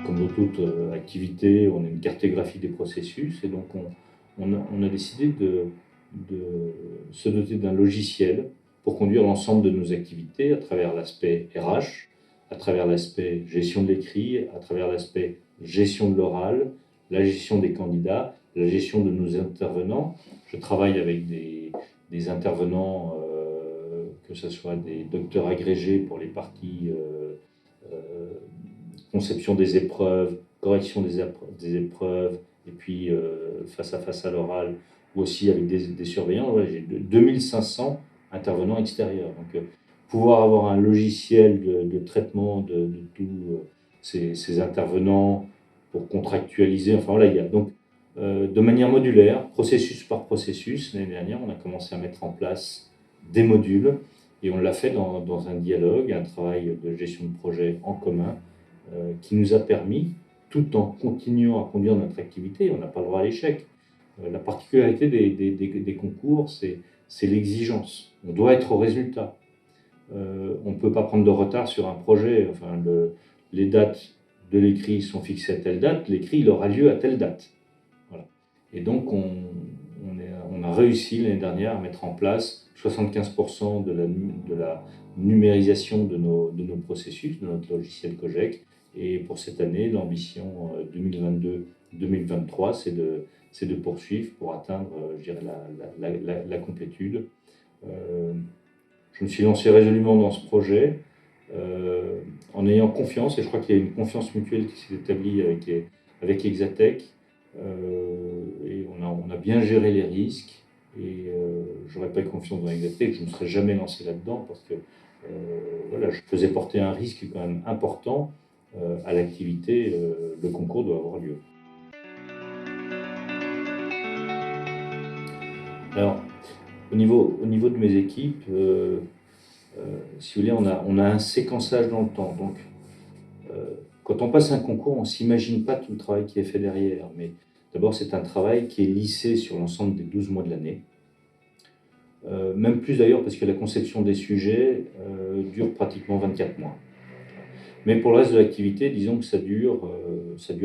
comme dans toute activité, on a une cartographie des processus et donc on a décidé de se doter d'un logiciel pour conduire l'ensemble de nos activités à travers l'aspect RH, à travers l'aspect gestion de l'écrit, à travers l'aspect gestion de l'oral, la gestion des candidats, la gestion de nos intervenants. Je travaille avec des intervenants, que ce soit des docteurs agrégés pour les parties conception des épreuves, correction des épreuves, et puis face à l'oral, ou aussi avec des surveillants. Ouais, j'ai 2500 intervenants extérieurs. Donc, pouvoir avoir un logiciel de traitement de tous ces intervenants pour contractualiser, enfin voilà, il y a donc de manière modulaire, processus par processus. L'année dernière, on a commencé à mettre en place des modules et on l'a fait dans un dialogue, un travail de gestion de projet en commun qui nous a permis, tout en continuant à conduire notre activité, on n'a pas le droit à l'échec. La particularité des concours, c'est l'exigence. On doit être au résultat. On ne peut pas prendre de retard sur un projet. Enfin, les dates de l'écrit sont fixées à telle date, l'écrit il aura lieu à telle date. Voilà. Et donc on a réussi l'année dernière à mettre en place 75% de la numérisation de nos processus, de notre logiciel Cogec. Et pour cette année, l'ambition 2022-2023, c'est de poursuivre pour atteindre, je dirais, la complétude. Je me suis lancé résolument dans ce projet en ayant confiance, et je crois qu'il y a une confiance mutuelle qui s'est établie avec Exatech. Et on a bien géré les risques, et j'aurais pas eu confiance dans Exatech, je ne me serais jamais lancé là-dedans parce que voilà, je faisais porter un risque quand même important à l'activité. Le concours doit avoir lieu. Alors, au niveau de mes équipes, si vous voulez, on a un séquençage dans le temps. Donc, quand on passe un concours, on ne s'imagine pas tout le travail qui est fait derrière. Mais d'abord, c'est un travail qui est lissé sur l'ensemble des 12 mois de l'année. Même plus d'ailleurs, parce que la conception des sujets dure pratiquement 24 mois. Mais pour le reste de l'activité, disons que ça dure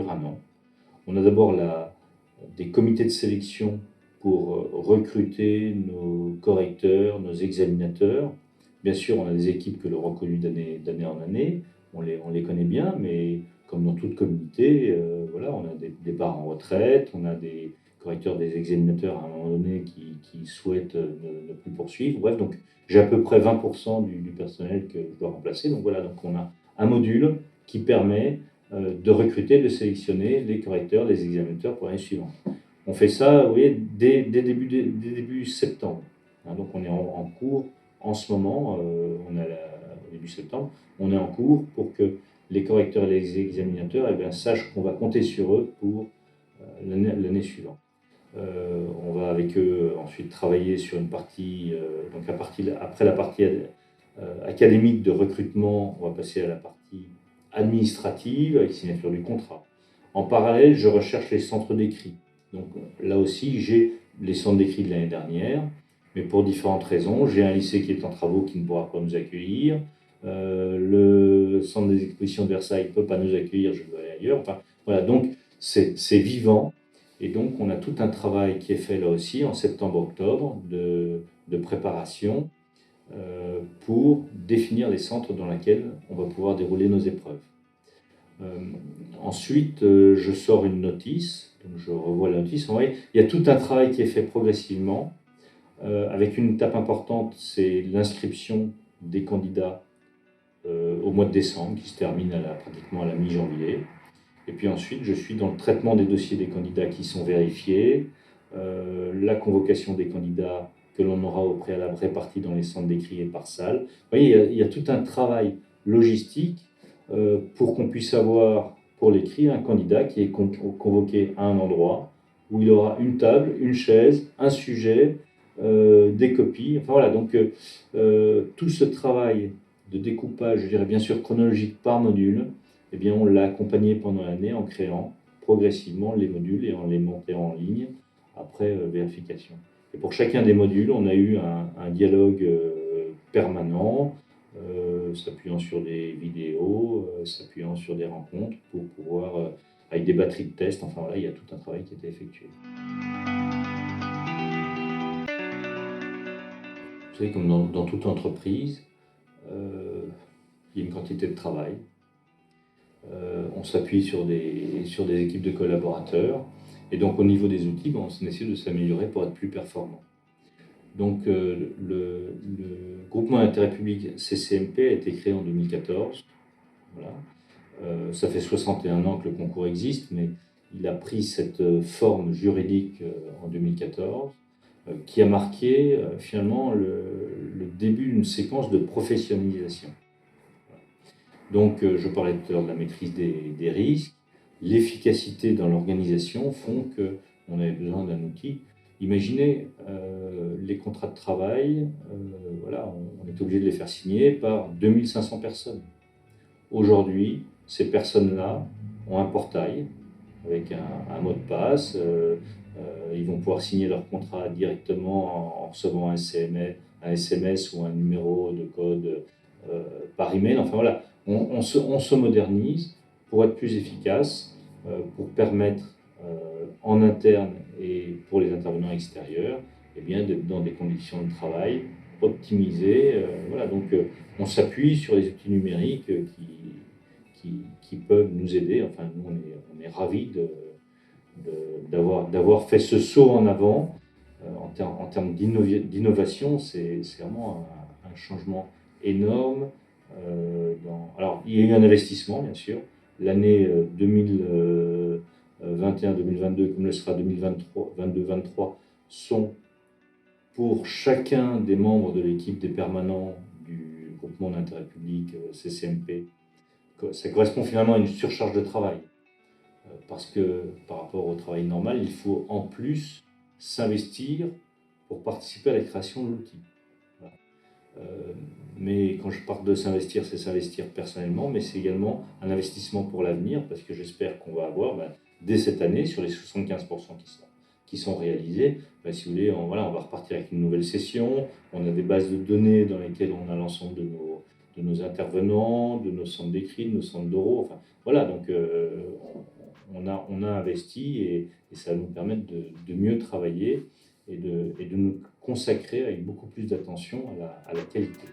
un an. On a d'abord des comités de sélection pour recruter nos correcteurs, nos examinateurs. Bien sûr, on a des équipes que l'on reconduit d'année en année. On les connaît bien, mais comme dans toute communauté, voilà, on a des départs en retraite, on a des correcteurs, des examinateurs à un moment donné qui souhaitent ne plus poursuivre. Bref, donc j'ai à peu près 20% du personnel que je dois remplacer. Donc voilà, donc on a un module qui permet de recruter, de sélectionner les correcteurs, les examinateurs pour l'année suivante. On fait ça, vous voyez, dès début septembre. Hein, donc on est en cours en ce moment, on est au début septembre, on est en cours pour que les correcteurs et les examinateurs sachent qu'on va compter sur eux pour l'année suivante. On va avec eux ensuite travailler sur une partie, donc après la partie académique de recrutement, on va passer à la partie administrative avec signature du contrat. En parallèle, je recherche les centres d'écrit. Donc là aussi, j'ai les centres d'écrit de l'année dernière, mais pour différentes raisons. J'ai un lycée qui est en travaux qui ne pourra pas nous accueillir. Le centre des expositions de Versailles ne peut pas nous accueillir, je dois aller ailleurs. Enfin, voilà, donc c'est vivant. Et donc on a tout un travail qui est fait là aussi en septembre-octobre de préparation pour définir les centres dans lesquels on va pouvoir dérouler nos épreuves. Ensuite, je sors une notice, donc je revois la notice. En vrai, il y a tout un travail qui est fait progressivement, avec une étape importante, c'est l'inscription des candidats au mois de décembre, qui se termine pratiquement à la mi-janvier. Et puis ensuite, je suis dans le traitement des dossiers des candidats qui sont vérifiés, la convocation des candidats que l'on aura au préalable répartis dans les centres d'écrit et par salle. Vous voyez, il y a tout un travail logistique pour qu'on puisse avoir pour l'écrit un candidat qui est convoqué à un endroit où il aura une table, une chaise, un sujet, des copies. Enfin voilà, donc tout ce travail de découpage, je dirais bien sûr chronologique par module, eh bien on l'a accompagné pendant l'année en créant progressivement les modules et en les montant en ligne après vérification. Et pour chacun des modules, on a eu un dialogue permanent, s'appuyant sur des vidéos, s'appuyant sur des rencontres pour pouvoir, avec des batteries de tests, enfin voilà, il y a tout un travail qui a été effectué. Vous savez, comme dans toute entreprise, il y a une quantité de travail. On s'appuie sur des équipes de collaborateurs. Et donc, au niveau des outils, on essaie de s'améliorer pour être plus performant. Donc, le groupement d'intérêt public CCMP a été créé en 2014. Voilà. Ça fait 61 ans que le concours existe, mais il a pris cette forme juridique en 2014, qui a marqué finalement le début d'une séquence de professionnalisation. Donc, je parlais tout à l'heure de la maîtrise des risques. L'efficacité dans l'organisation font qu'on avait besoin d'un outil. Imaginez les contrats de travail, voilà, on est obligé de les faire signer par 2500 personnes. Aujourd'hui, ces personnes-là ont un portail avec un mot de passe. Ils vont pouvoir signer leur contrat directement en recevant un SMS ou un numéro de code par email. Enfin voilà, on se modernise pour être plus efficace, pour permettre en interne et pour les intervenants extérieurs, eh bien, d'être dans des conditions de travail optimisées. Voilà, donc on s'appuie sur les outils numériques qui peuvent nous aider. Enfin, nous, on est ravis d'avoir fait ce saut en avant. En termes d'innovation, c'est vraiment un changement énorme. Alors, il y a eu un investissement, bien sûr. L'année 2021-2022, comme le sera 2023, sont pour chacun des membres de l'équipe des permanents du groupement d'intérêt public CCMP. Ça correspond finalement à une surcharge de travail. Parce que par rapport au travail normal, il faut en plus s'investir pour participer à la création de l'outil. Voilà. Mais quand je parle de s'investir, c'est s'investir personnellement, mais c'est également un investissement pour l'avenir, parce que j'espère qu'on va avoir, dès cette année, sur les 75% qui sont réalisés, si vous voulez, on va repartir avec une nouvelle session. On a des bases de données dans lesquelles on a l'ensemble de nos intervenants, de nos centres d'écrit, de nos centres d'oraux. Enfin, voilà, donc on a investi et ça va nous permettre de mieux travailler et de nous consacrer avec beaucoup plus d'attention à la qualité.